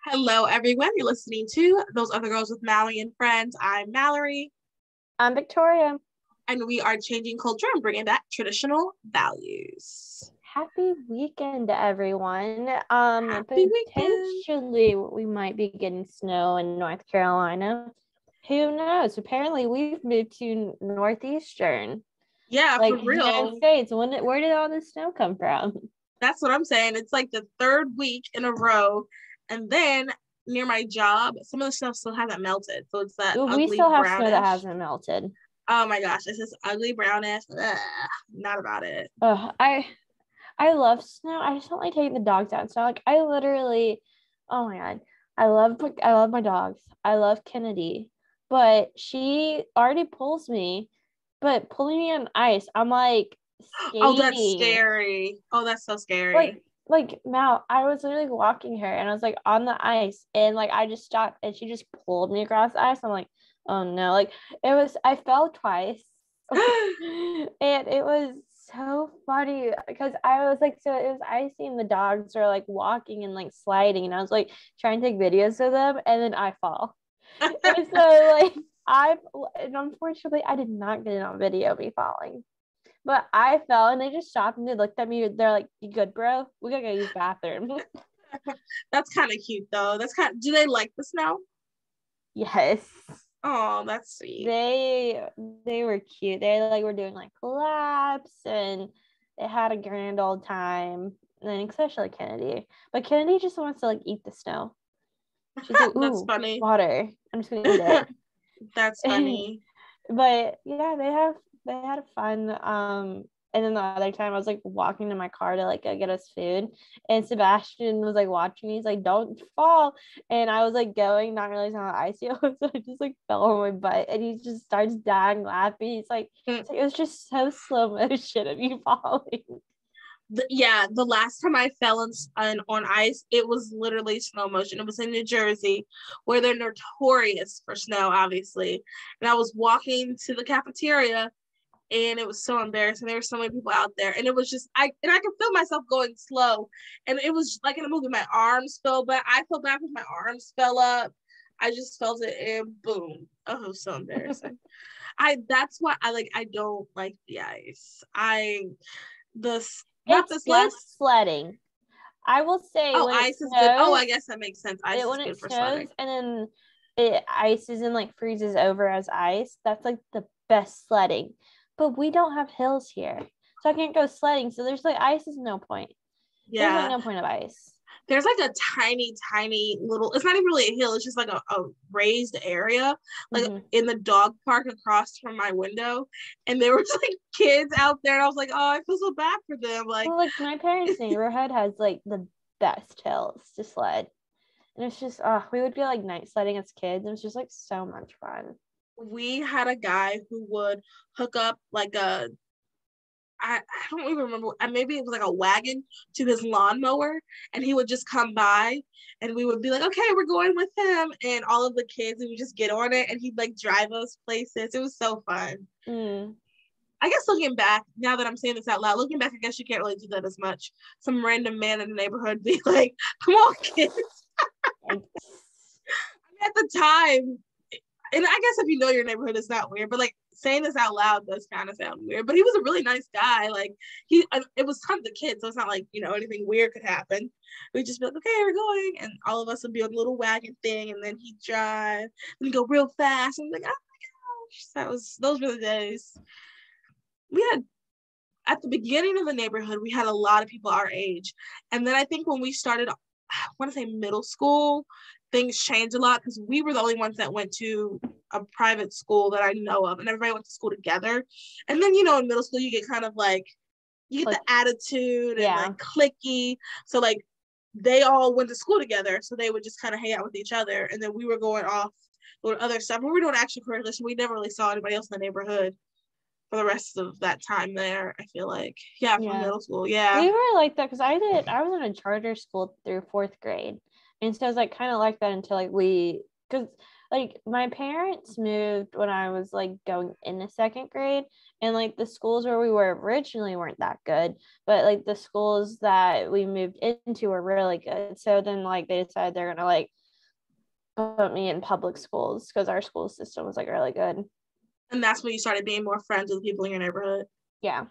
Hello, everyone. You're listening to Those Other Girls with Mallory and Friends. I'm Mallory, I'm Victoria. and we are changing culture and bringing back traditional values. Happy weekend, everyone. Happy weekend. Potentially we might be getting snow in North Carolina. Who knows? Apparently we've moved to Northeastern. Yeah, Like for real. United States. Where did all this snow come from? That's what I'm saying. It's like the third week in a row. And then near my job, some of the stuff still hasn't melted. So it's that We ugly still have brownish. snow that hasn't melted. Oh my gosh, it's this ugly brownish. Ugh, not about it. I love snow. I just don't like taking the dogs out. So like I literally, oh my God. I love my dogs. I love Kennedy. But she already pulls me, but pulling me on ice, I'm like Oh, that's skating. scary. Oh, that's so scary. Like Mal, I was literally walking her and I was like on the ice and like I just stopped and she just pulled me across the ice. I'm like, oh no. Like I fell twice. And it was so funny because I was like, so it was icy and the dogs were like walking and like sliding and I was like trying to take videos of them and then I fall. And so like and unfortunately I did not get it on video me falling. But I fell and they just stopped and they looked at me. They're like, "You good, bro? We gotta go use the bathroom." That's kind of cute though. Do they like the snow? Yes. Oh, that's sweet. They were cute. They like were doing like laps and they had a grand old time. And then especially Kennedy. But Kennedy just wants to like eat the snow. She's like, That's ooh, funny. water. I'm just gonna eat it. That's funny. But yeah, they had fun. And then the other time I was like walking to my car to like go get us food, and Sebastian was like watching me. He's like, "Don't fall!" And I was like going, not realizing how icy it was. So I just like fell on my butt, and he just starts dying laughing. It's like it was just so slow motion of you falling. The last time I fell on ice, it was literally slow motion. It was in New Jersey, where they're notorious for snow, obviously. And I was walking to the cafeteria, and it was so embarrassing. There were so many people out there, and it was just I could feel myself going slow, and it was like in a movie. My arms fell back. I fell back because my arms fell up. I just felt it, and boom! Oh, it was so embarrassing. That's why I don't like the ice. Not It's this good last. sledding. I will say Oh, when it ice is good. Oh, snows, I guess that makes sense. Ice is when it good for snows sledding. and then it ices and like freezes over as ice, that's like the best sledding. But we don't have hills here. So I can't go sledding. So there's like ice is no point. There's like Yeah. no point of ice. There's like a tiny little, it's not even really a hill, it's just like a raised area, like in the dog park across from my window. And there was like kids out there, and I was like, oh, I feel so bad for them. Like, well, like my parents' neighborhood has like the best hills to sled. And it's just we would be like night sledding as kids. It was just like so much fun. we had a guy who would hook up like I don't even remember. Maybe it was like a wagon to his lawnmower, and he would just come by, and we would be like, "Okay, we're going with him," and all of the kids would just get on it, and he'd like drive us places. It was so fun. I guess looking back, now that I'm saying this out loud, looking back, I guess you can't really do that as much. Some random man in the neighborhood be like, "Come on, kids." At the time, and I guess if you know your neighborhood, it's not weird, but like saying this out loud does kind of sound weird. But he was a really nice guy. Like it was tons of kids, so it's not like anything weird could happen. We'd just be like, okay, we're going, and all of us would be on a little wagon thing, and then he'd drive, and go real fast. And I'm like, oh my gosh, those were the days. We had at the beginning of the neighborhood, we had a lot of people our age, and then I think when we started, I want to say middle school, things changed a lot because we were the only ones that went to a private school that I know of, and everybody went to school together. And then in middle school you get kind of like you get the attitude and like cliquey. So like they all went to school together, so they would just kind of hang out with each other, and then we were going off doing other stuff. We were doing extracurriculars, so we never really saw anybody else in the neighborhood for the rest of that time there. I feel like from middle school. We were like that because I was in a charter school through 4th grade. And so I was like kind of like that until like because like my parents moved when I was like going into second grade, and like the schools where we were originally weren't that good, but like the schools that we moved into were really good. So then like they decided they're gonna like put me in public schools because our school system was like really good. And that's when you started being more friends with people in your neighborhood. Yeah.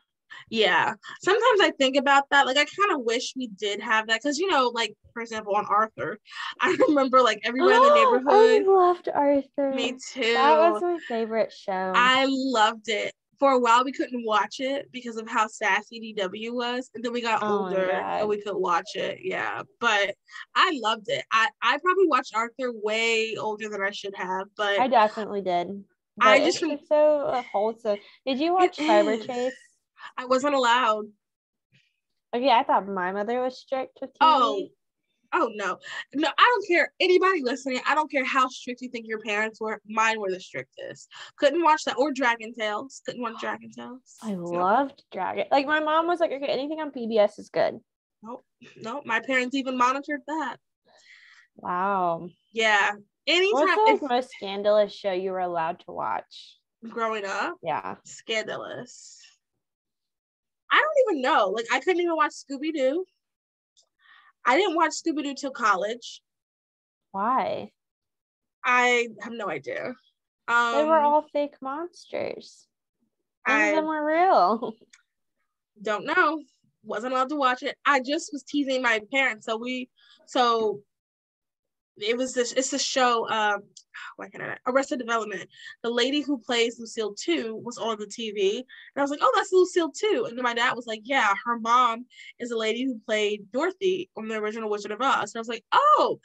Yeah. Sometimes I think about that. Like, I kind of wish we did have that. Because, like, for example, on Arthur, I remember, like, everybody in the I neighborhood. loved Arthur. Me too. That was my favorite show. I loved it. For a while, we couldn't watch it because of how sassy DW was. And then we got older and we could watch it. Yeah. But I loved it. I probably watched Arthur way older than I should have. But I definitely did. But I just it's so wholesome. Did you watch Cyber Chase? I wasn't allowed. Okay, I thought my mother was strict with TV. Oh no, I don't care. Anybody listening, I don't care how strict you think your parents were. Mine were the strictest. Couldn't watch that, or Dragon Tales. Couldn't watch Dragon Tales. I loved Dragon. Like my mom was like, okay, anything on PBS is good. Nope. My parents even monitored that. Wow. Yeah. Anytime. What's the most scandalous show you were allowed to watch Growing up? Yeah. Scandalous. I don't even know. Like, I couldn't even watch Scooby-Doo. I didn't watch Scooby-Doo till college. Why? I have no idea. They were all fake monsters. None of them were real. Don't know. Wasn't allowed to watch it. I just was teasing my parents. So it's a show, Arrested Development. The lady who plays Lucille 2 was on the TV. And I was like, oh, that's Lucille 2. And then my dad was like, yeah, her mom is a lady who played Dorothy on the original Wizard of Oz. And I was like, oh,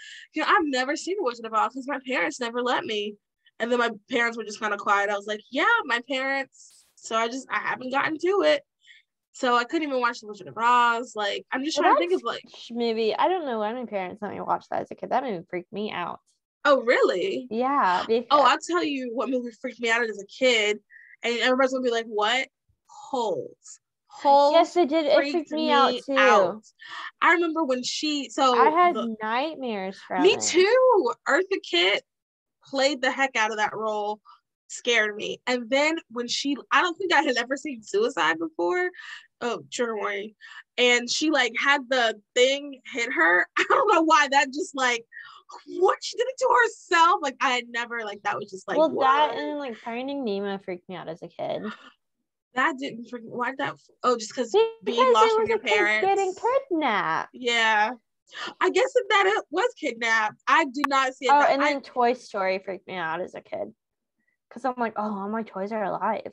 I've never seen the Wizard of Oz because my parents never let me. And then my parents were just kind of quiet. I was like, yeah, my parents. So I haven't gotten to it. So I couldn't even watch The Wizard of Oz. Like, I'm just trying to think of like maybe I don't know why my parents let me watch that as a kid. That movie freaked me out. Oh, really? Yeah. I'll tell you what movie freaked me out as a kid, and everybody's gonna be like, "What? Holes." Yes, it did. It freaked me out too. I remember when I had nightmares from me too. Eartha Kitt played the heck out of that role. Scared me. And then when I don't think I had ever seen Suicide before. Oh, trigger warning. And she like had the thing hit her. I don't know why that just like, what, she did it to herself? Like I had never, like that was just like, well, what? That and like Finding Nemo freaked me out as a kid. That didn't freak me. Why did that? Oh, just because being lost from your parents, getting kidnapped. Yeah. I guess it was kidnapped. I did not see it. Oh, and then Toy Story freaked me out as a kid. Because I'm like, oh, all my toys are alive.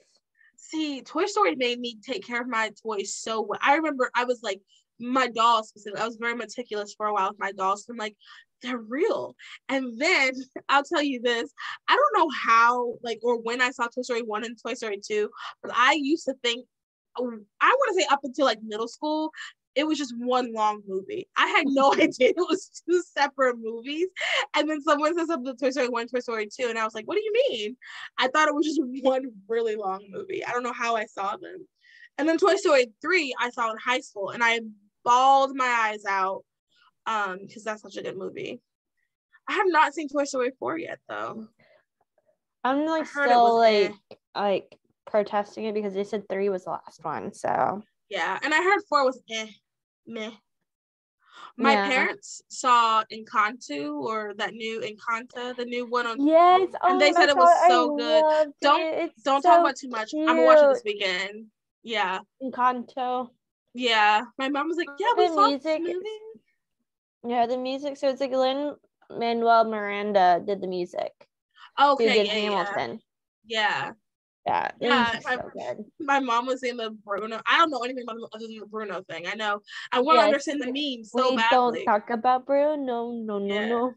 See, Toy Story made me take care of my toys so well. I remember I was like, my dolls specifically, I was very meticulous for a while with my dolls. So I'm like, they're real. And then I'll tell you this, I don't know how, like, or when I saw Toy Story 1 and Toy Story 2, but I used to think, I want to say up until like middle school, it was just one long movie. I had no idea it was two separate movies. And then someone said something to Toy Story 1, Toy Story 2, and I was like, what do you mean? I thought it was just one really long movie. I don't know how I saw them. And then Toy Story 3, I saw in high school, and I bawled my eyes out because that's such a good movie. I have not seen Toy Story 4 yet, though. I'm like still like protesting it because they said 3 was the last one, so. Yeah, and I heard 4 was meh. My parents saw Encanto, or that new Encanto, the new one on. Yes, and they said it was so good. Don't talk about too much. I'm gonna watch it this weekend. Yeah. Encanto. Yeah, my mom was like, "Yeah, we saw this movie." Yeah, the music. So it's like Lin-Manuel Miranda did the music. Okay, who did Hamilton. Yeah. Yeah, so good. My mom was in the Bruno. I don't know anything about other than the Bruno thing. I know. I want to understand the memes so badly. Don't talk about Bruno. No.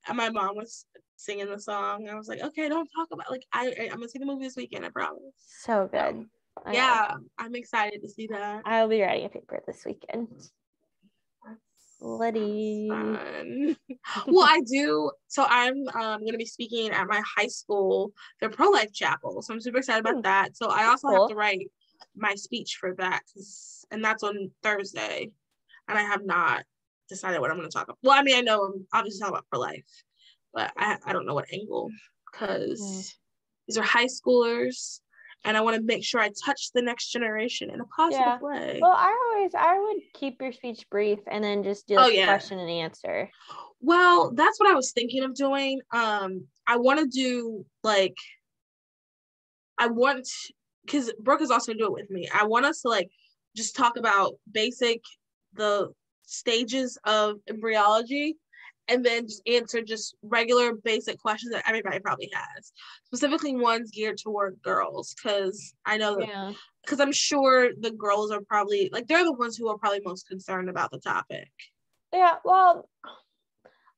And my mom was singing the song. I was like, okay, don't talk about I'm gonna see the movie this weekend. I promise. So good. Yeah, I'm excited to see that. I'll be writing a paper this weekend. Liddy. Well, I do. So I'm going to be speaking at my high school, the pro-life chapel. So I'm super excited about that. So I also have to write my speech for that, and that's on Thursday. And I have not decided what I'm going to talk about. Well, I mean, I know I'm obviously talking about pro-life, but I don't know what angle, because these are high schoolers, and I want to make sure I touch the next generation in a positive way. Well, I would keep your speech brief and then just do question and answer. Well, that's what I was thinking of doing. I want to do like, because Brooke is also do it with me. I want us to like just talk about the stages of embryology, and then just answer just regular basic questions that everybody probably has, specifically ones geared toward girls, because I know that, because I'm sure the girls are probably like, they're the ones who are probably most concerned about the topic. Yeah, well,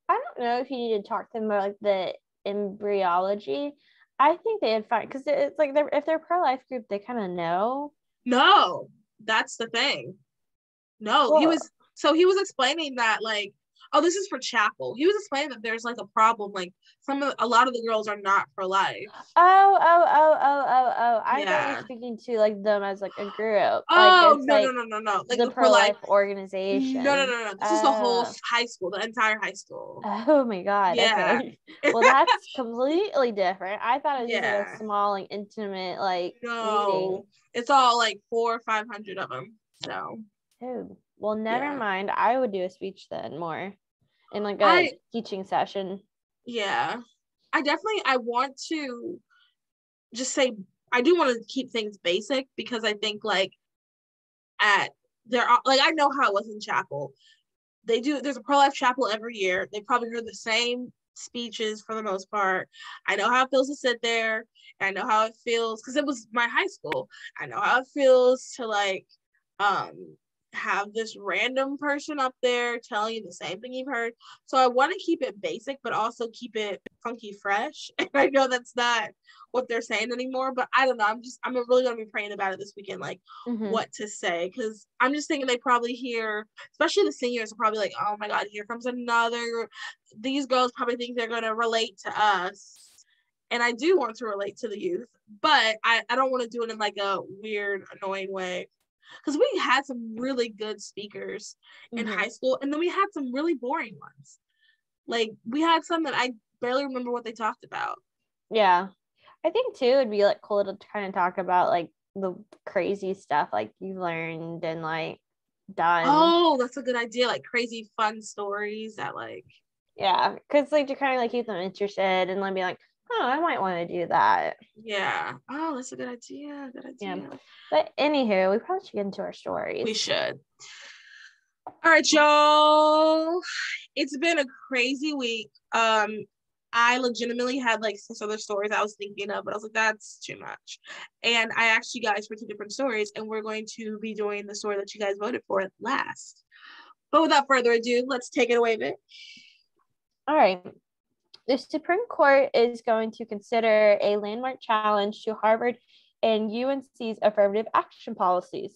I don't know if you need to talk to them about like the embryology. I think they'd find, because it's like if they're pro-life group, they kind of know. No, that's the thing. No, well, he was explaining that, like, oh, this is for chapel. He was explaining that there's like a problem, like a lot of the girls are not pro-life. Oh. I thought you were speaking to like them as like a group. Oh, like, no. Like the pro-life organization. No. This is the whole high school, the entire high school. Oh my God. Yeah. Okay. Well, that's completely different. I thought it was just like a small, like intimate, like meeting. It's all like 400 or 500 of them. So. Oh, well, never mind. I would do a speech then more in like a teaching session. Yeah. I want to just say, I do want to keep things basic, because I think like I know how it was in chapel. There's a pro-life chapel every year. They probably heard the same speeches for the most part. I know how it feels to sit there. I know how it feels, because it was my high school. I know how it feels to like have this random person up there telling you the same thing you've heard. So I want to keep it basic, but also keep it funky fresh. And I know that's not what they're saying anymore, but I don't know. I'm really going to be praying about it this weekend, like what to say. Because I'm just thinking they probably hear, especially the seniors are probably like, oh my God, here comes another. These girls probably think they're going to relate to us. And I do want to relate to the youth, but I don't want to do it in like a weird, annoying way. Because we had some really good speakers in high school, and then we had some really boring ones. Like, we had some that I barely remember what they talked about. Yeah. I think, too, it'd be, like, cool to kind of talk about, like, the crazy stuff, like, you learned and, like, done. Oh, that's a good idea. Like, crazy fun stories that, like... Yeah, because, like, to kind of, like, keep them interested and, like, be like, oh, I might want to do that. Yeah. Oh, that's a good idea. Yeah. But anywho, we probably should get into our stories. We should. All right, y'all. It's been a crazy week. I legitimately had like 6 other stories I was thinking of, but I was like, that's too much. And I asked you guys for 2 different stories, and we're going to be doing the story that you guys voted for last. But without further ado, let's take it away, Vic. All right. The Supreme Court is going to consider a landmark challenge to Harvard and UNC's affirmative action policies.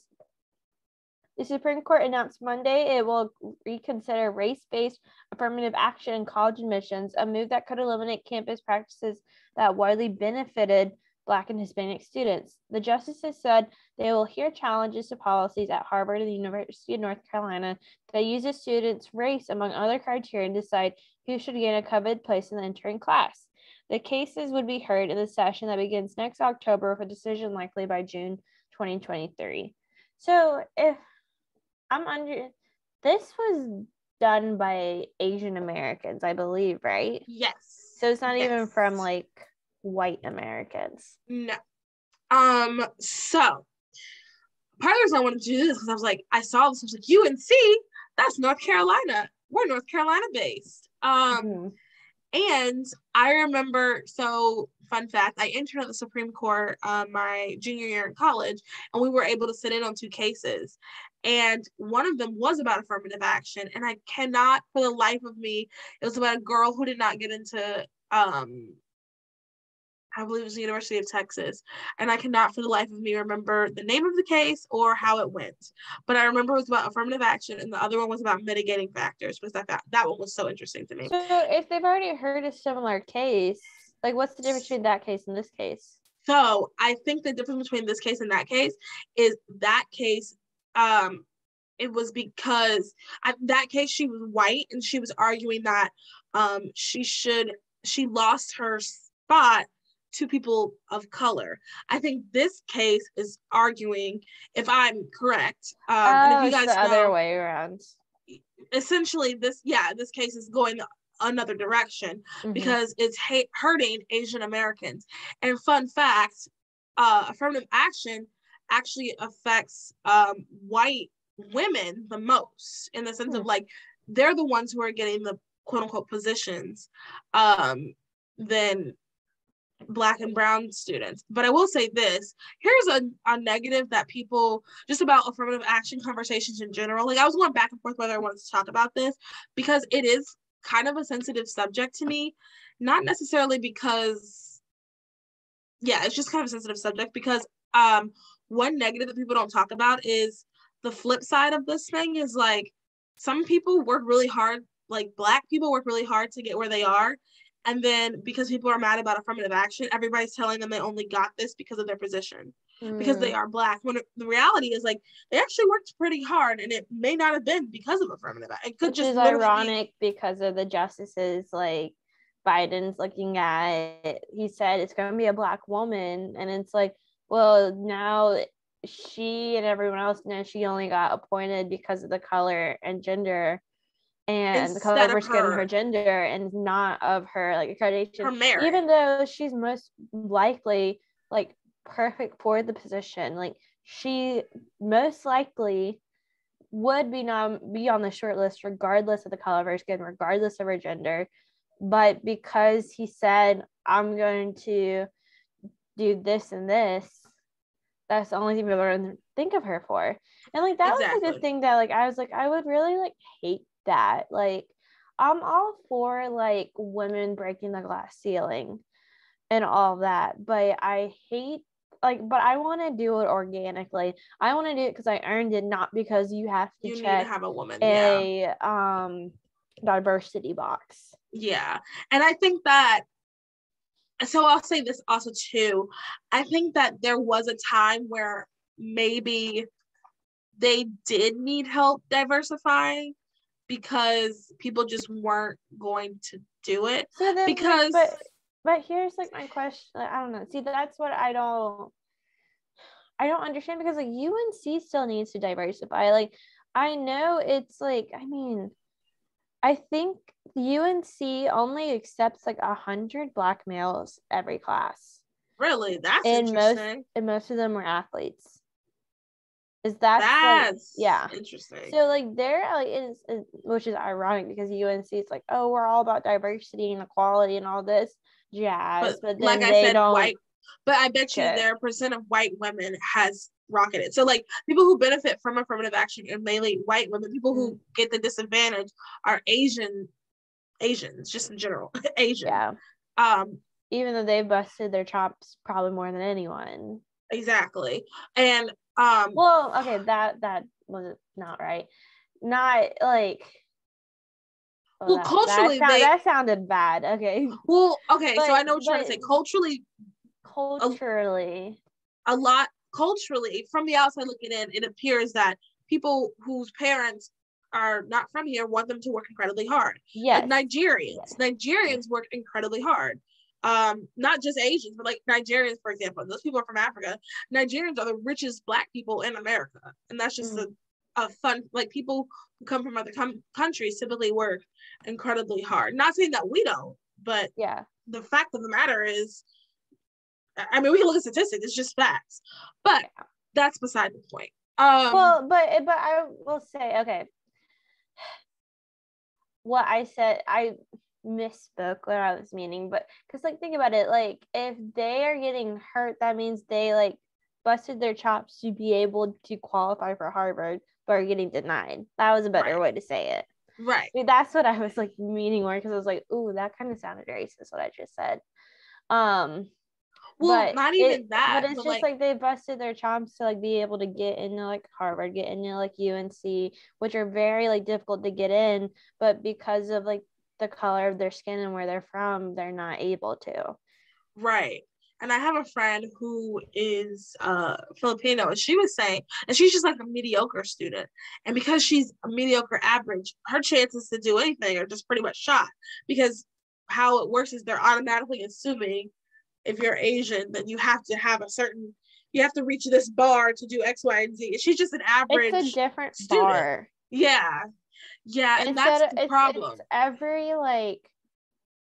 The Supreme Court announced Monday it will reconsider race-based affirmative action in college admissions, a move that could eliminate campus practices that widely benefited Black and Hispanic students. The justices said they will hear challenges to policies at Harvard and the University of North Carolina that uses students' race among other criteria to decide who should gain a coveted place in the entering class. The cases would be heard in the session that begins next October, with a decision likely by June 2023. So if this was done by Asian Americans, I believe, right? Yes. So it's not even from like white Americans. No. So part of the reason I wanted to do this because I was like, I saw this, I was like, UNC, that's North Carolina. We're North Carolina based. And I remember, so fun fact, I interned at the Supreme Court my junior year in college, and we were able to sit in on 2 cases. And one of them was about affirmative action, and I cannot for the life of me, it was about a girl who did not get into I believe it was the University of Texas, and I cannot for the life of me remember the name of the case or how it went. But I remember it was about affirmative action, and the other one was about mitigating factors, because I thought that one was so interesting to me. So if they've already heard a similar case, like what's the difference between that case and this case? So I think the difference between this case and that case is that case, it was because that case she was white, and she was arguing that she should she lost her spot to people of color. I think this case is arguing, if I'm correct, and if you it's guys the other know, way around. essentially this case is going another direction Mhm. because it's hurting Asian Americans. And fun fact, affirmative action actually affects white women the most, in the sense of like they're the ones who are getting the quote unquote positions than Black and brown students. But I will say this, here's a negative that people, just about affirmative action conversations in general, like I was going back and forth whether I wanted to talk about this because it is kind of a sensitive subject to me, not necessarily because, yeah, it's just kind of a sensitive subject because one negative that people don't talk about is the flip side of this thing is like some people work really hard, like Black people work really hard to get where they are. And then because people are mad about affirmative action, everybody's telling them they only got this because of their position, because they are Black. When the reality is like they actually worked pretty hard, and it may not have been because of affirmative action. It could Which is ironic because of the justices, like Biden's looking at it. He said it's going to be a Black woman, and it's like, well, now she and everyone else knows she only got appointed because of the color and gender, and the color of her skin and her gender, and not of her like accreditation, her merit. Even though she's most likely like perfect for the position, like she most likely would be on the short list regardless of the color of her skin, regardless of her gender. But because he said, I'm going to do this and this, that's the only thing people are going to think of her for. And like that was like the thing that like I was like, I would really like hate that. Like I'm all for like women breaking the glass ceiling and all that, but I hate but I want to do it organically. I want to do it because I earned it, not because you have to check need to have a woman diversity box. Yeah. And I think that, so I'll say this also too, I think that there was a time where maybe they did need help diversifying because people just weren't going to do it. So then, because but here's like my question. I don't know. See, that's what I don't understand, because like UNC still needs to diversify. Like I know it's like, I mean, I think UNC only accepts like 100 Black males every class. Really? That's interesting. And most of them were athletes. That's like, interesting. So like there like is which is ironic because UNC is like, oh, we're all about diversity and equality and all this jazz, but then like I said, white. But I bet you their percent of white women has rocketed. So like people who benefit from affirmative action are mainly white women. People who get the disadvantage are Asians, just in general, Asian. Yeah. Even though they've busted their chops probably more than anyone. Exactly. And well, okay, that was not right. Not like. Well, culturally, that sounded bad. Okay. Well, okay, so I know what you're trying to say. Culturally, a lot culturally, from the outside looking in, it appears that people whose parents are not from here want them to work incredibly hard. Yes. Like Nigerians work incredibly hard. Not just Asians, but like Nigerians, for example. Those people are from Africa. Nigerians are the richest Black people in America, and that's just a fun, like people who come from other countries typically work incredibly hard. Not saying that we don't, but the fact of the matter is, I mean, we can look at statistics, it's just facts, but that's beside the point. Well, but I will say, okay, what I said, I misspoke what I was meaning, but because like think about it, like if they are getting hurt, that means they like busted their chops to be able to qualify for Harvard, but are getting denied. That was a better way to say it. Right. I mean, that's what I was like meaning more, because I was like, ooh, that kind of sounded racist what I just said. Well, but not even that. But it's just like they busted their chops to like be able to get into like Harvard, get into like UNC, which are very like difficult to get in, but because of like the color of their skin and where they're from, they're not able to. Right. And I have a friend who is Filipino, and she was saying, and she's just like a mediocre student. And because she's a mediocre average, her chances to do anything are just pretty much shot, because how it works is they're automatically assuming if you're Asian, then you have to have you have to reach this bar to do X, Y, and Z. She's just an average It's a different student. bar. Yeah. Yeah, and that's the problem. It's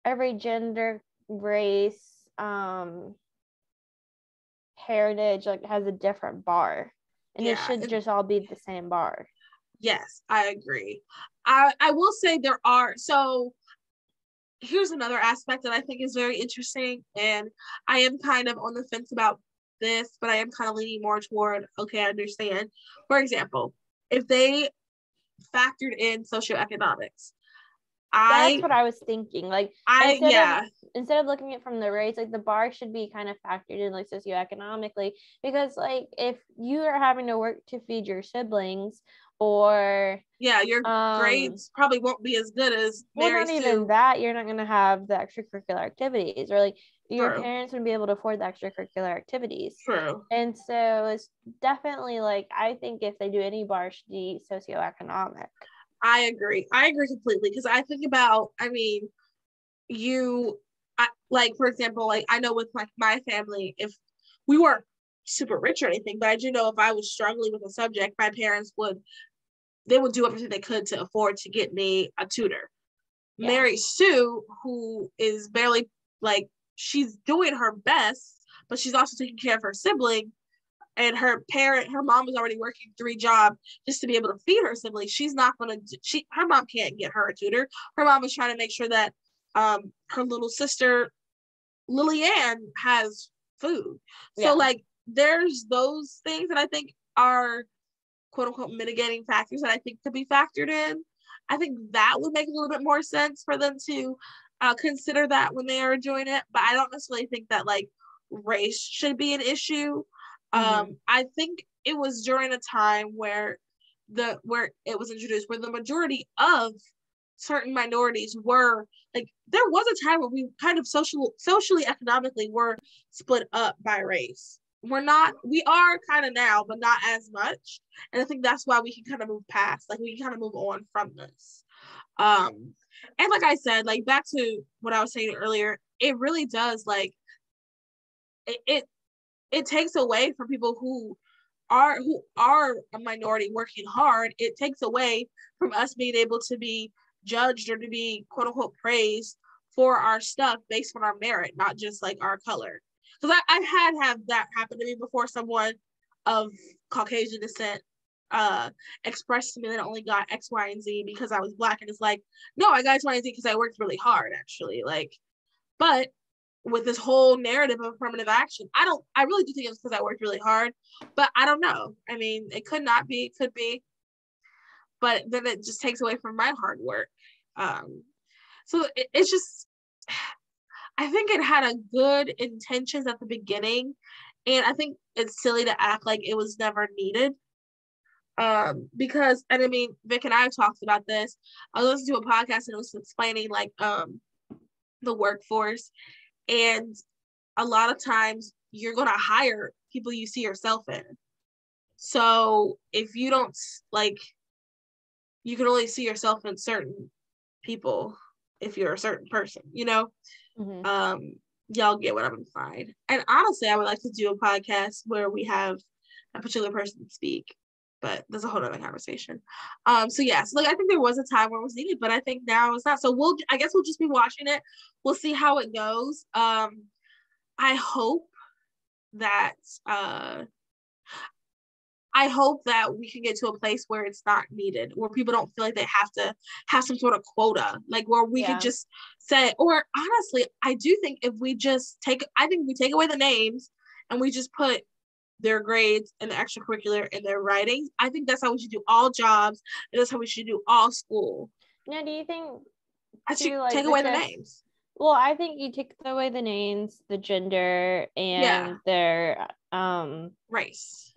every gender, race, heritage, like, has a different bar. And it should just all be the same bar. Yes, I agree. I will say so here's another aspect that I think is very interesting, and I am kind of on the fence about this, but I am kind of leaning more toward, okay, I understand. For example, if they factored in socioeconomics, that's what I was thinking. Like, instead of looking at it from the race, like, the bar should be kind of factored in, like, socioeconomically, because, like, if you are having to work to feed your siblings, or your grades probably won't be as good as Mary's. Not even that, you're not going to have the extracurricular activities, or like your parents wouldn't be able to afford the extracurricular activities. True. And so it's definitely, like, I think if they do any bar, it should be socioeconomic. I agree completely, because I think about, I mean, like, for example, like, I know with my family, if we weren't super rich or anything, but I do know if I was struggling with a subject, my parents would do everything they could to afford to get me a tutor. Yeah. Mary Sue, who is barely, like, she's doing her best, but she's also taking care of her sibling, and her mom was already working 3 jobs just to be able to feed her sibling. She's not going to, her mom can't get her a tutor. Her mom is trying to make sure that her little sister, Lillian, has food. Yeah. So, like, there's those things that I think are quote unquote mitigating factors that I think could be factored in. I think that would make a little bit more sense for them to consider that when they are doing it. But I don't necessarily think that, like, race should be an issue. I think it was during a time where it was introduced, where the majority of certain minorities were, like, there was a time where we kind of socially, economically were split up by race. We are kind of now, but not as much. And I think that's why we can kind of move past, like, we can kind of move on from this. And like I said, like, back to what I was saying earlier, it really does, like, it takes away from people who are a minority working hard. It takes away from us being able to be judged or to be quote unquote praised for our stuff based on our merit, not just, like, our color. Because I've had that happen to me before. Someone of Caucasian descent expressed to me that I only got X, Y, and Z because I was Black, and it's like, no, I got X, Y, and Z because I worked really hard, actually. Like, but with this whole narrative of affirmative action, I really do think it's because I worked really hard, but I don't know. I mean, it could not be, it could be, but then it just takes away from my hard work. So it's just, I think it had a good intentions at the beginning, and I think it's silly to act like it was never needed. Because, and I mean, Vic and I have talked about this. I listened to a podcast and it was explaining, like, the workforce, and a lot of times you're going to hire people you see yourself in. So if you don't, like, you can only see yourself in certain people if you're a certain person, you know? Mm-hmm. Y'all get what I'm implying. And honestly, I would like to do a podcast where we have a particular person speak, but there's a whole other conversation. So like, I think there was a time where it was needed, but I think now it's not. So I guess we'll just be watching it. We'll see how it goes. I hope that we can get to a place where it's not needed, where people don't feel like they have to have some sort of quota, like, where we could just say, or honestly, I do think if we just take away the names and we just put their grades and the extracurricular and their writing, I think that's how we should do all jobs, and that's how we should do all school. Now, do you think I should take away the names? Well, I think you take away the names, the gender, and their race.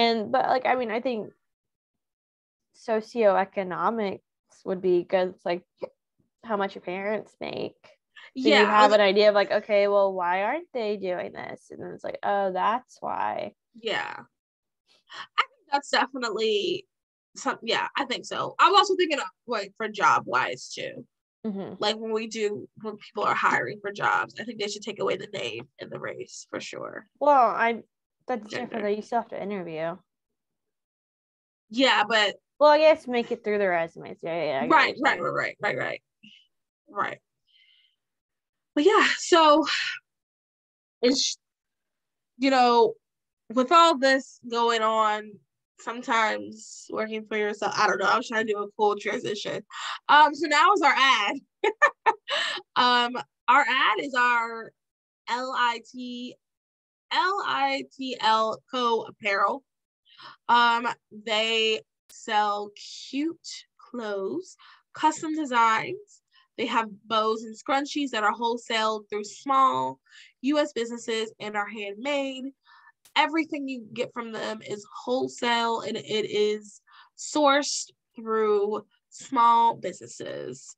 But, like, I mean, I think socioeconomics would be good. It's like how much your parents make. So you have an idea of, like, okay, well, why aren't they doing this? And then it's like, oh, that's why. Yeah. I think that's definitely I think so. I'm also thinking of, like, for job wise too. Like when people are hiring for jobs, I think they should take away the name and the race for sure. Well, that's different though. You still have to interview. Yeah, but well, I guess make it through the resumes. Yeah. Right. But yeah, so it's, with all this going on, sometimes working for yourself, I don't know, I was trying to do a cool transition. So now is our ad. Our ad is our LITL Co apparel. They sell cute clothes, custom designs. They have bows and scrunchies that are wholesaled through small U.S. businesses and are handmade. Everything you get from them is wholesale, and it is sourced through small businesses.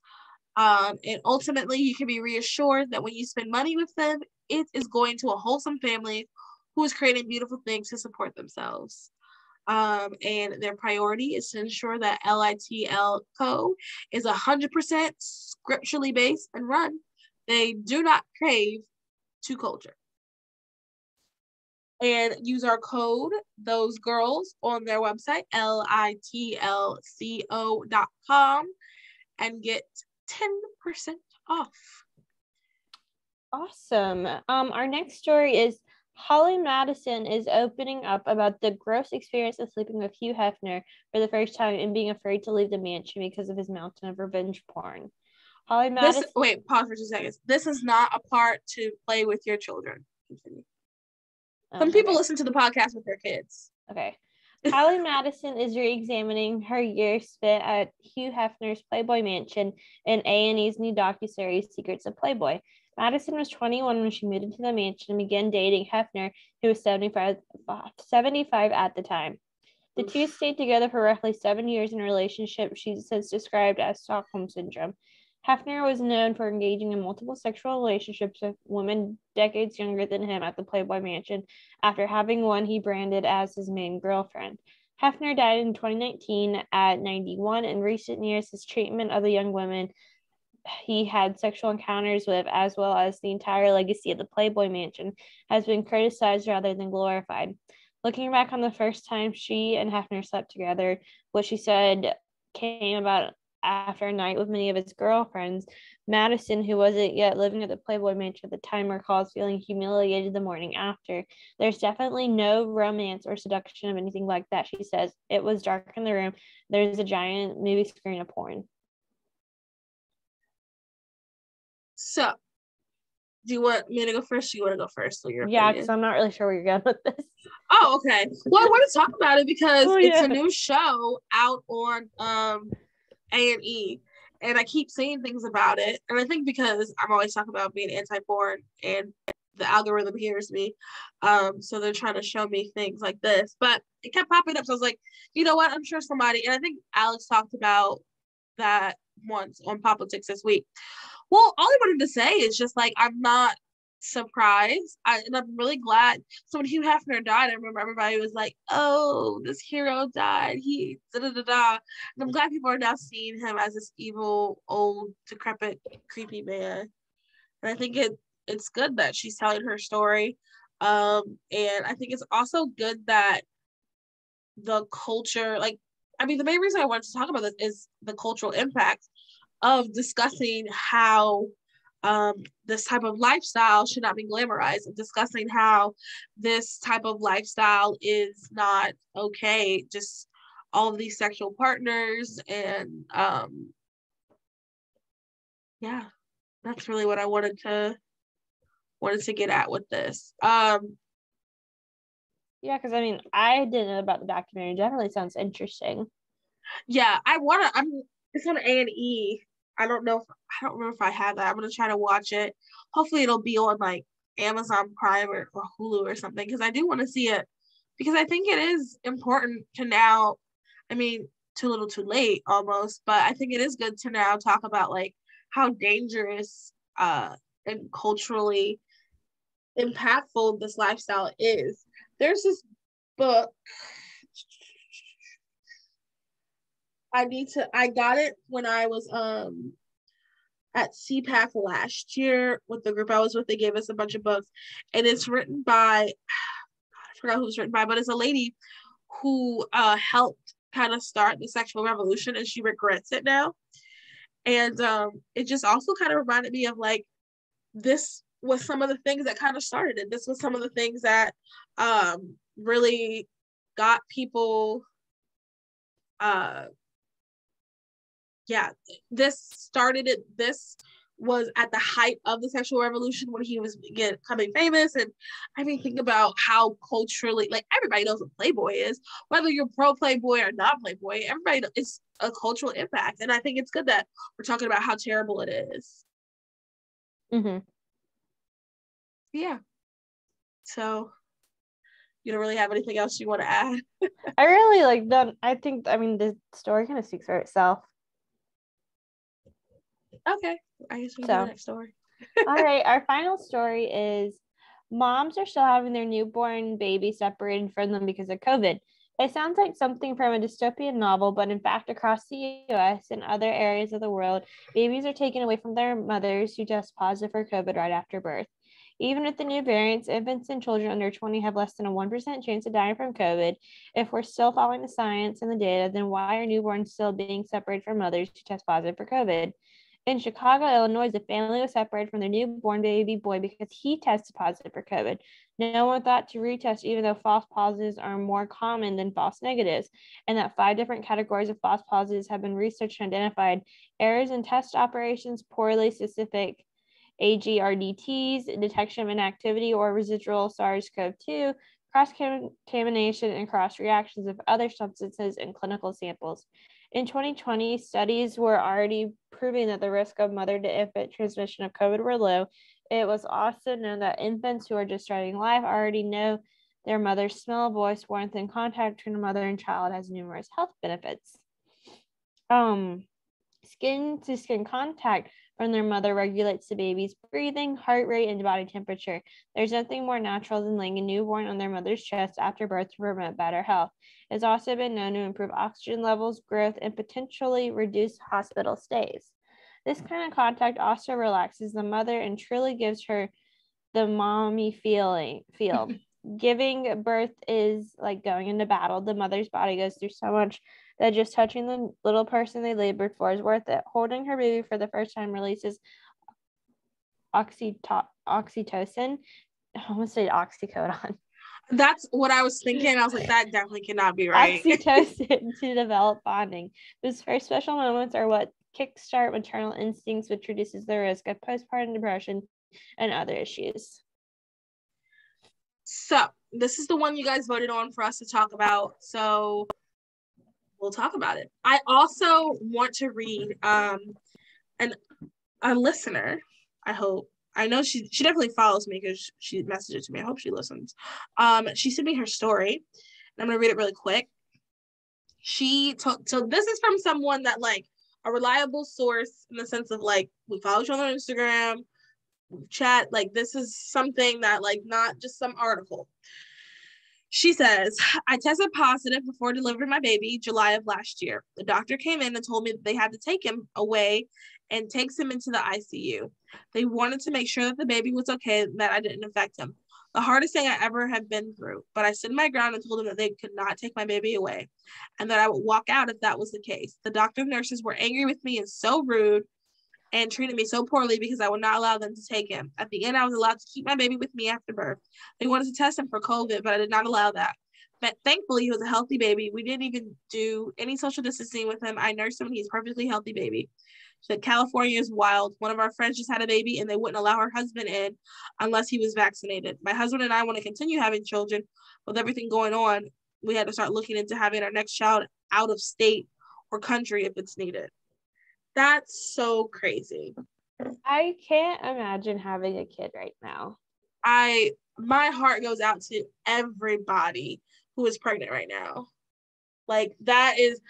And ultimately, you can be reassured that when you spend money with them, it is going to a wholesome family who is creating beautiful things to support themselves. And their priority is to ensure that LITL Co. is 100% scripturally based and run. They do not crave to culture. And use our code, those girls, on their website, litlco.com, and get 10% off. Awesome. Our next story is Holly Madison is opening up about the gross experience of sleeping with Hugh Hefner for the first time and being afraid to leave the mansion because of his mountain of revenge porn. Holly Madison. Wait, pause for 2 seconds. This is not a part to play with your children. Continue. Some people listen to the podcast with their kids. Okay. Holly Madison is re-examining her year spent at Hugh Hefner's Playboy Mansion in A&E's new docuseries Secrets of Playboy. Madison was 21 when she moved into the mansion and began dating Hefner, who was 75 at the time. The two stayed together for roughly 7 years in a relationship she says described as Stockholm Syndrome. Hefner was known for engaging in multiple sexual relationships with women decades younger than him at the Playboy Mansion, after having one he branded as his main girlfriend. Hefner died in 2019 at 91. In recent years, his treatment of the young women he had sexual encounters with, as well as the entire legacy of the Playboy Mansion, has been criticized rather than glorified. Looking back on the first time she and Hefner slept together, what she said came about after a night with many of his girlfriends, Madison, who wasn't yet living at the Playboy Mansion at the time, recalls feeling humiliated the morning after. There's definitely no romance or seduction of anything like that, she says. It was dark in the room. There's a giant movie screen of porn. So, do you want me to go first? Or you want to go first? Yeah, because I'm not really sure where you're going with this. Oh, okay. Well, I want to talk about it because it's a new show out on A&E, and I keep seeing things about it. And I think because I'm always talking about being anti-porn, and the algorithm hears me, so they're trying to show me things like this. But it kept popping up, so I was like, you know what? I'm sure somebody, and I think Alex talked about that once on Politics this week. Well, all I wanted to say is just like, I'm not surprised. And I'm really glad. So when Hugh Hefner died, I remember everybody was like, oh, this hero died. He da-da-da-da. And I'm glad people are now seeing him as this evil, old, decrepit, creepy man. And I think it's good that she's telling her story. And I think it's also good that the culture, the main reason I wanted to talk about this is the cultural impact of discussing how this type of lifestyle should not be glamorized, and discussing how this type of lifestyle is not okay. Just all of these sexual partners, and yeah, that's really what I wanted to get at with this. Yeah, because I didn't know about the documentary. It definitely sounds interesting. Yeah, it's on A&E. I don't remember if I have that. I'm gonna try to watch it. Hopefully it'll be on like Amazon Prime or Hulu or something, because I do want to see it, because I think it is important to now, too little too late almost, but I think it is good to now talk about like how dangerous and culturally impactful this lifestyle is. There's this book. I got it when I was at CPAC last year with the group I was with. They gave us a bunch of books, and it's written by, I forgot who it's written by, but it's a lady who helped kind of start the sexual revolution, and she regrets it now. And it just also kind of reminded me of like, this was some of the things that kind of started it. This was some of the things that really got people this started it. This was at the height of the sexual revolution when he was becoming famous. And I mean, think about how culturally, like, everybody knows what Playboy is, whether you're pro Playboy or not Playboy. Everybody, it's a cultural impact, and I think it's good that we're talking about how terrible it is. Mm-hmm. Yeah. So you don't really have anything else you want to add? I really like that. I mean, the story kind of speaks for itself. Okay, I guess we can do the next story. All right, our final story is moms are still having their newborn baby separated from them because of COVID. It sounds like something from a dystopian novel, but in fact, across the US and other areas of the world, babies are taken away from their mothers who test positive for COVID right after birth. Even with the new variants, infants and children under 20 have less than a 1% chance of dying from COVID. If we're still following the science and the data, then why are newborns still being separated from mothers who test positive for COVID? In Chicago, Illinois, the family was separated from their newborn baby boy because he tested positive for COVID. No one thought to retest, even though false positives are more common than false negatives, and that 5 different categories of false positives have been researched and identified: errors in test operations, poorly specific AGRDTs, detection of inactivity or residual SARS-CoV-2, cross-contamination, and cross-reactions of other substances in clinical samples. In 2020, studies were already proving that the risk of mother-to-infant transmission of COVID were low. It was also known that infants who are just starting life already know their mother's smell, voice, warmth, and contact between a mother and child has numerous health benefits. Skin-to-skin contact from their mother regulates the baby's breathing, heart rate, and body temperature. There's nothing more natural than laying a newborn on their mother's chest after birth to promote better health. It's also been known to improve oxygen levels, growth, and potentially reduce hospital stays. This kind of contact also relaxes the mother and truly gives her the mommy feel. Giving birth is like going into battle. The mother's body goes through so much that just touching the little person they labored for is worth it. Holding her baby for the first time releases oxytocin. I almost said oxycodone. That's what I was thinking. I was like, that definitely cannot be right. Oxytocin to develop bonding. Those first special moments are what kickstart maternal instincts, which reduces the risk of postpartum depression and other issues. So this is the one you guys voted on for us to talk about. So we'll talk about it. I also want to read a listener, I hope. I know she definitely follows me because she messaged it to me. I hope she listens. She sent me her story, and I'm gonna read it really quick. So this is from someone that, like, a reliable source in the sense of, like, we follow each other on Instagram, we chat, like, this is something that, like, not just some article. She says, I tested positive before delivering my baby July of last year. The doctor came in and told me that they had to take him away and takes him into the ICU. They wanted to make sure that the baby was okay and that I didn't infect him. The hardest thing I ever have been through, but I stood my ground and told them that they could not take my baby away and that I would walk out if that was the case. The doctor and nurses were angry with me and so rude and treated me so poorly because I would not allow them to take him. At the end, I was allowed to keep my baby with me after birth. They wanted to test him for COVID, but I did not allow that. But thankfully, he was a healthy baby. We didn't even do any social distancing with him. I nursed him, and he's a perfectly healthy baby. She said, California is wild. One of our friends just had a baby, and they wouldn't allow her husband in unless he was vaccinated. My husband and I want to continue having children. With everything going on, we had to start looking into having our next child out of state or country if it's needed. That's so crazy. I can't imagine having a kid right now. My heart goes out to everybody who is pregnant right now. Like, that is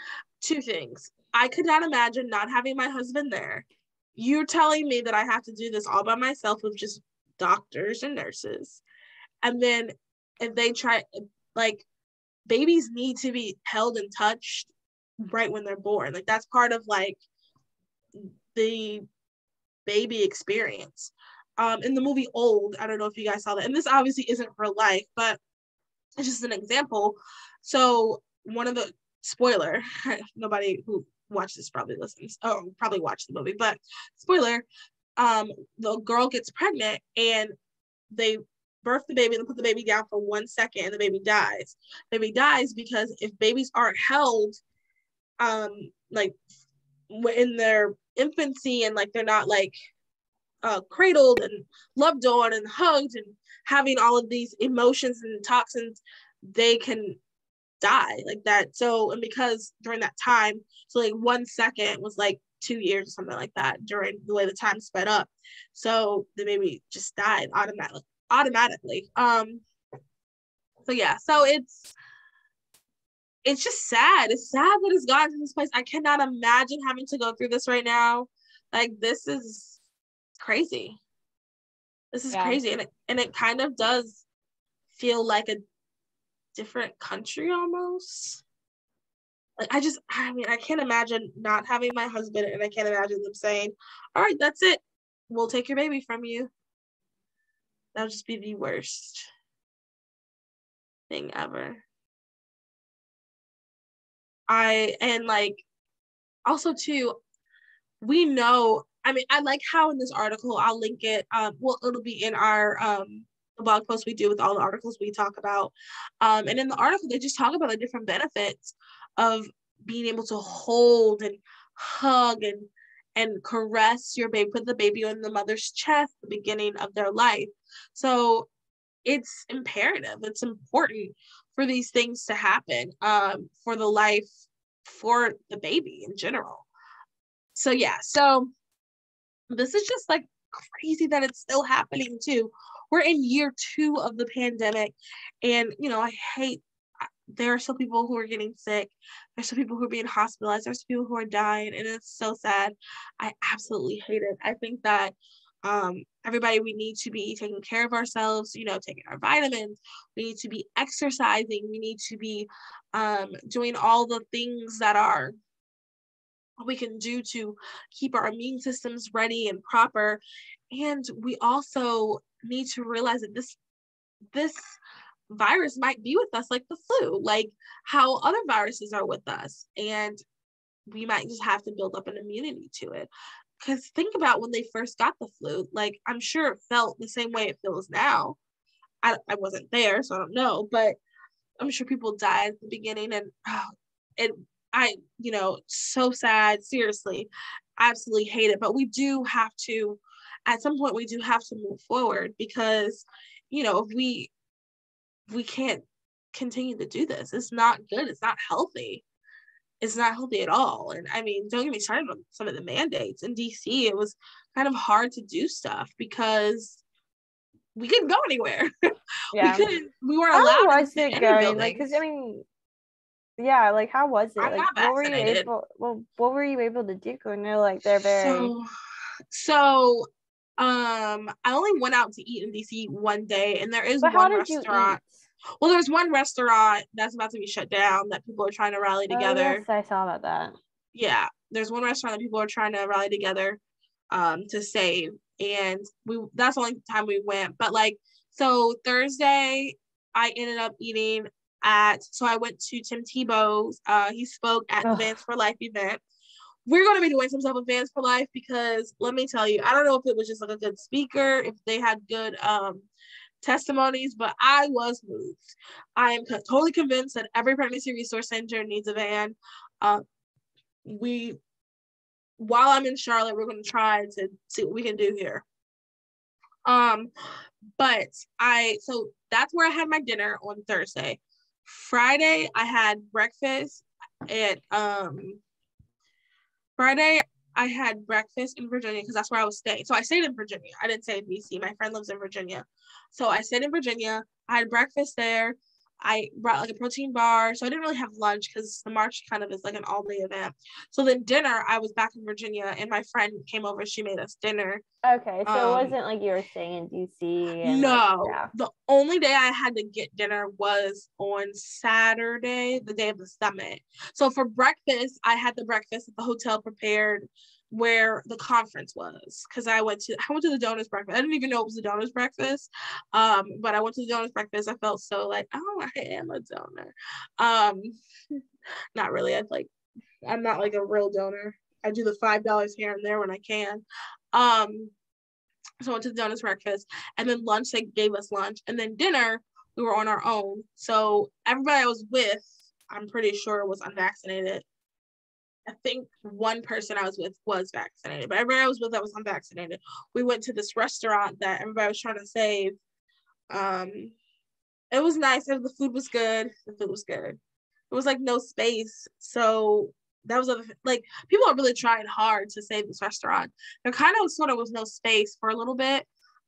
2 things. I could not imagine not having my husband there. You're telling me that I have to do this all by myself with just doctors and nurses. And then if they try, like, babies need to be held and touched right when they're born. Like, that's part of, like, the baby experience. In the movie Old, I don't know if you guys saw that, and this obviously isn't real life, but it's just an example. So one of the spoiler, nobody who watched this probably listens or probably watched the movie, but spoiler, the girl gets pregnant and they birth the baby and put the baby down for 1 second and the baby dies. Baby dies because if babies aren't held like in their infancy and like they're not like cradled and loved on and hugged and having all of these emotions and toxins, they can die like that. So, and because during that time, so like 1 second was like 2 years or something like that during the way the time sped up. So the baby just died automatically. So yeah, so it's just sad. It's sad that it's gotten to this place. I cannot imagine having to go through this right now. Like, this is crazy. This is crazy. And it kind of does feel like a different country almost. Like, I can't imagine not having my husband, and I can't imagine them saying, all right, that's it. We'll take your baby from you. That would just be the worst thing ever. Also too, we know, I mean, I like how in this article, I'll link it, it'll be in our blog post we do with all the articles we talk about. And in the article, they just talk about the different benefits of being able to hold and hug and caress your baby, put the baby on the mother's chest at the beginning of their life. So it's imperative, it's important for these things to happen, for the life, for the baby in general. So yeah, so this is just like crazy that it's still happening too. We're in year 2 of the pandemic, and I hate, there are still people who are getting sick, there's still people who are being hospitalized, there's people who are dying, and it's so sad. I absolutely hate it. I think that everybody, we need to be taking care of ourselves, taking our vitamins, we need to be exercising, we need to be doing all the things that we can do to keep our immune systems ready and proper. And we also need to realize that this virus might be with us like the flu, like how other viruses are with us, and we might just have to build up an immunity to it. Because think about when they first got the flu, like, I'm sure it felt the same way it feels now. I wasn't there, so I don't know, but I'm sure people died at the beginning, and so sad, seriously, absolutely hate it. But we do have to, at some point, we do have to move forward, because, if we can't continue to do this. It's not good. It's not healthy. It's not healthy at all. And I mean, don't get me started on some of the mandates. In DC, it was kind of hard to do stuff because we couldn't go anywhere. Yeah. We weren't allowed. How was it going? Like, because I mean, yeah, like, how was it? I'm like, not vaccinated. what were you able to do? Because I know, like, they're very. So, I only went out to eat in DC one day, and there is one restaurant. Well, there's one restaurant that's about to be shut down that people are trying to rally together. Yes, I saw about that. Yeah, there's one restaurant that people are trying to rally together to save, and that's the only time we went. But like, so Thursday, I ended up eating so I went to Tim Tebow's. He spoke at the Vans for Life event. We're going to be doing some stuff with Vans for Life, because let me tell you, I don't know if it was just like a good speaker, if they had good testimonies, but I was moved. I am totally convinced that every pregnancy resource center needs a van. While I'm in Charlotte, we're going to try to see what we can do here. But so that's where I had my dinner on Thursday. Friday, I had breakfast in Virginia, because that's where I was staying. So I stayed in Virginia. I didn't stay in DC. My friend lives in Virginia. So I stayed in Virginia. I had breakfast there. I brought like a protein bar. So I didn't really have lunch, because the march kind of is like an all-day event. So then dinner, I was back in Virginia, and my friend came over. She made us dinner. Okay, so it wasn't like you were staying in DC. No, the only day I had to get dinner was on Saturday, the day of the summit. So for breakfast, I had the breakfast at the hotel prepared. where the conference was, because I went to the donors breakfast. I didn't even know it was a donors breakfast, but I went to the donors breakfast. I felt so like, oh, I am a donor. Not really. I'm not like a real donor. I do the $5 here and there when I can. So I went to the donors breakfast, and then lunch, they gave us lunch, and then dinner we were on our own. So everybody I was with, I'm pretty sure, was unvaccinated. I think one person I was with was vaccinated, but everybody I was with that was unvaccinated. We went to this restaurant that everybody was trying to save. It was nice. The food was good. It was like no space. So that was like, people are really trying hard to save this restaurant. There kind of sort of was no space for a little bit.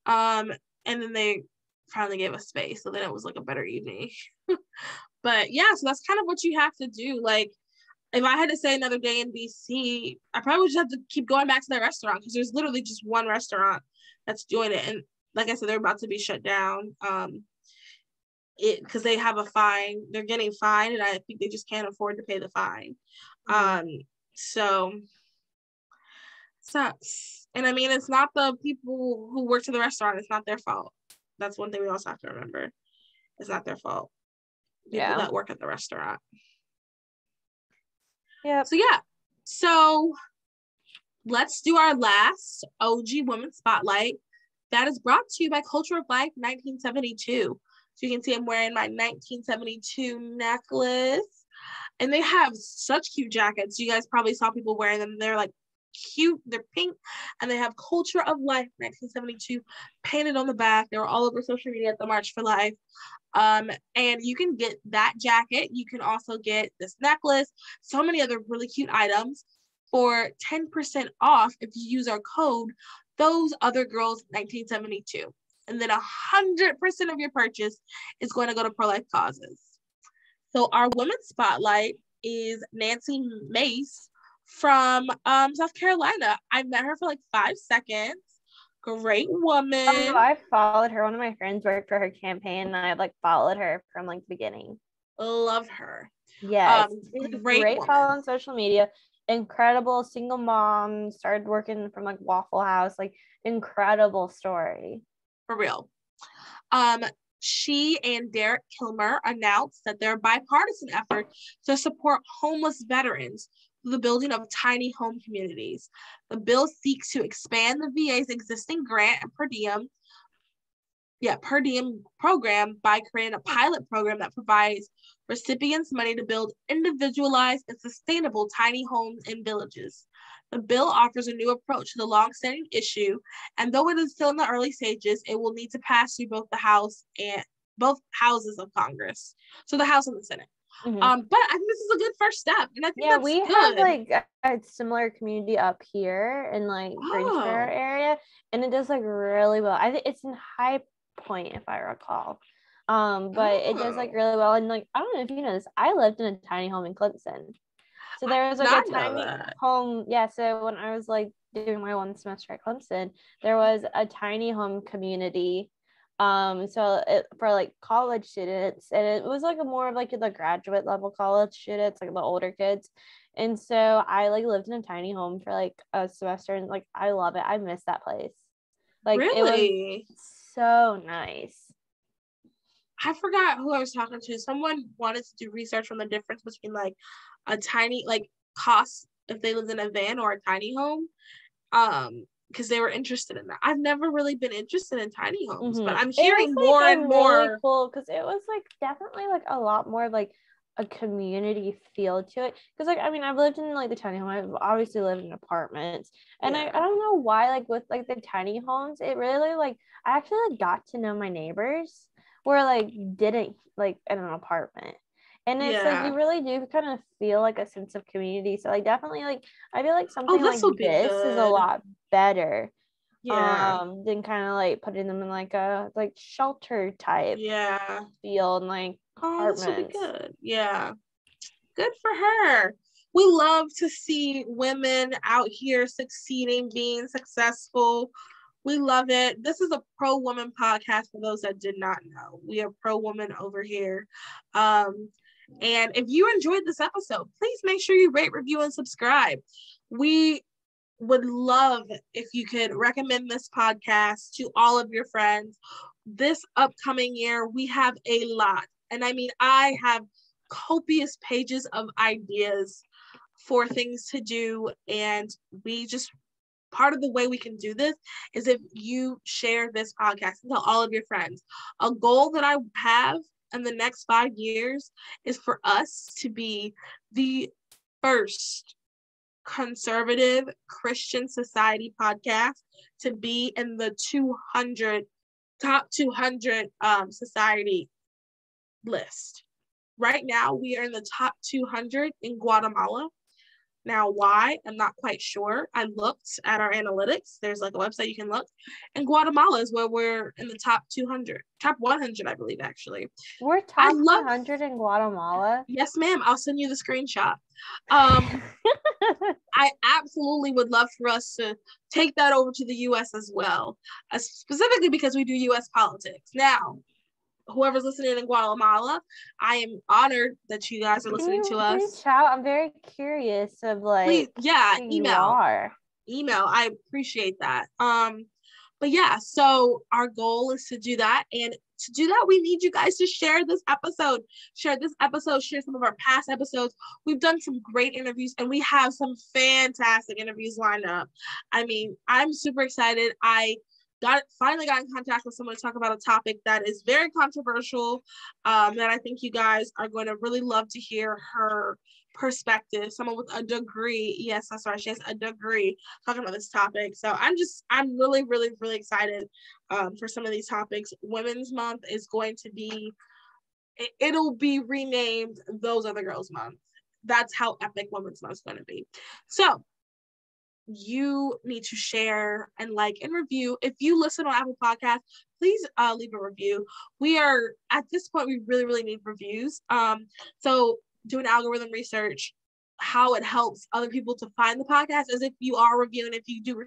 And then they finally gave us space. So then it was like a better evening. But yeah, so that's kind of what you have to do. Like, if I had to say another day in DC, I probably would just have to keep going back to that restaurant, because there's literally just one restaurant that's doing it. And like I said, they're about to be shut down. Because they have a fine. They're getting fined, and I think they just can't afford to pay the fine. So sucks. And I mean, it's not the people who work in the restaurant, it's not their fault. That's one thing we also have to remember. It's not their fault. People that work at the restaurant. Yeah. So let's do our last OG Women Spotlight. That is brought to you by Culture of Life 1972. So you can see I'm wearing my 1972 necklace. And they have such cute jackets. You guys probably saw people wearing them. They're like cute. They're pink. And they have Culture of Life 1972 painted on the back. They were all over social media at the March for Life. And you can get that jacket. You can also get this necklace, so many other really cute items for 10% off if you use our code Those Other Girls 1972. And then 100% of your purchase is going to go to pro-life causes. So our women's spotlight is Nancy Mace from South Carolina. I met her for like 5 seconds. Great woman. Oh, I followed her. One of my friends worked for her campaign, and I like followed her from like the beginning. Love her. Yes, great woman. follow on social media. Incredible single mom, started working from like Waffle House. Like, incredible story. For real. She and Derek Kilmer announced that their bipartisan effort to support homeless veterans through the building of tiny home communities. The bill seeks to expand the VA's existing grant and per diem program by creating a pilot program that provides recipients money to build individualized and sustainable tiny homes in villages. The bill offers a new approach to the long-standing issue, and though it is still in the early stages, it will need to pass through both houses of Congress, so the House and the Senate. Mm-hmm. But I think this is a good first step, and I think that's we good. have like a similar community up here in like Greensboro area, and it does like really well. I think it's in High Point, if I recall. But it does like really well, and like I don't know if you know this, I lived in a tiny home in Clemson. So there was like a tiny home. Yeah. So when I was like doing my 1 semester at Clemson, there was a tiny home community. For like college students, and it was like a more of like the graduate level college students, like the older kids. And so I like lived in a tiny home for like a semester, and like I love it. I miss that place. Like, really? It was so nice. I forgot who I was talking to. Someone wanted to do research on the difference between like a tiny, like cost if they lived in a van or a tiny home. Because they were interested in that. I've never really been interested in tiny homes, but I'm hearing more and more. Really cool, because it was like definitely like a lot more like a community feel to it. Because like I mean, I've lived in like the tiny home. I've obviously lived in apartments, and I don't know why, like with like the tiny homes, it really like I actually like got to know my neighbors where like didn't like in an apartment. And it's like you really do kind of feel like a sense of community. So like definitely like I feel like something like this is a lot better than kind of like putting them in like a like shelter type feel and like apartments. This will be good. Yeah, good for her. We love to see women out here succeeding, being successful. We love it. This is a pro-woman podcast for those that did not know. We are pro-woman over here. And if you enjoyed this episode, please make sure you rate, review, and subscribe. We would love if you could recommend this podcast to all of your friends. This upcoming year, we have a lot. And I mean, I have copious pages of ideas for things to do. And we just, part of the way we can do this is if you share this podcast and tell all of your friends. A goal that I have in the next 5 years is for us to be the first conservative Christian society podcast to be in the top 200 society list. Right now, we are in the top 200 in Guatemala. Now, why? I'm not quite sure. I looked at our analytics. There's like a website you can look. And Guatemala is where we're in the top 200, top 100, I believe, actually. We're top 100 in Guatemala? Yes, ma'am. I'll send you the screenshot. I absolutely would love for us to take that over to the U.S. as well, specifically because we do U.S. politics. Now, whoever's listening in Guatemala, I am honored that you guys are listening to us. Reach out. I'm very curious of like, please, yeah, who you are. Email. I appreciate that. But yeah, so our goal is to do that, and to do that, we need you guys to share this episode. Share some of our past episodes. We've done some great interviews, and we have some fantastic interviews lined up. I mean, I'm super excited. I finally got in contact with someone to talk about a topic that is very controversial, that I think you guys are going to really love to hear her perspective. Someone with a degree. Yes, that's right. She has a degree talking about this topic. So I'm really, really, really excited for some of these topics. Women's Month is going to be, it'll be renamed Those Other Girls Month. That's how epic Women's Month is going to be. So you need to share and like and review. If you listen on Apple Podcasts, please leave a review. We are at this point, we really, really need reviews. So doing algorithm research, how it helps other people to find the podcast is if you are reviewing, if you do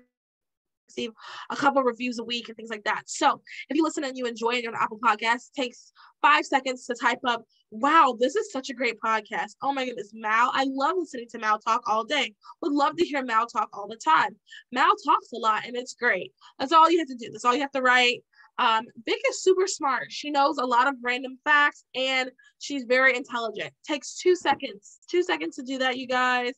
receive a couple of reviews a week and things like that. So if you listen and you enjoy it on Apple Podcasts, it takes 5 seconds to type up, wow, this is such a great podcast. Oh my goodness, Mal. I love listening to Mal talk all day. Would love to hear Mal talk all the time. Mal talks a lot and it's great. That's all you have to do. That's all you have to write. Vic is super smart. She knows a lot of random facts and she's very intelligent. Takes 2 seconds to do that, you guys.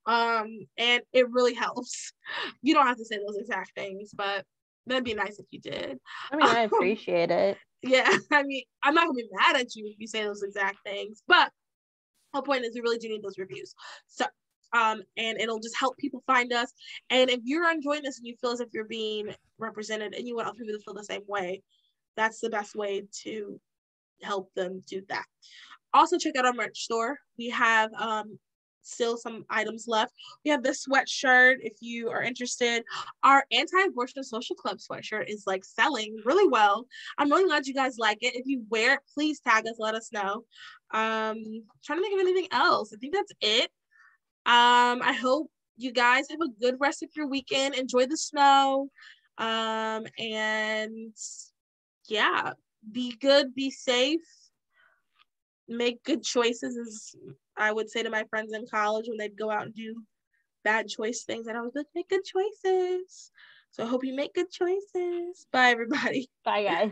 And it really helps. You don't have to say those exact things, but that'd be nice if you did. I mean, I appreciate it. Yeah, I mean, I'm not gonna be mad at you if you say those exact things, but the point is we really do need those reviews. So and it'll just help people find us. And if you're enjoying this and you feel as if you're being represented and you want other people to feel the same way, that's the best way to help them do that. Also, check out our merch store. We have still some items left. We have this sweatshirt if you are interested. Our anti-abortion social club sweatshirt is like selling really well. I'm really glad you guys like it. If you wear it, please tag us, let us know. Trying to think of anything else. I think that's it. I hope you guys have a good rest of your weekend. Enjoy the snow. And yeah, be good, be safe, make good choices, as I would say to my friends in college when they'd go out and do bad choice things. And I was like, make good choices. So I hope you make good choices. Bye, everybody. Bye, guys.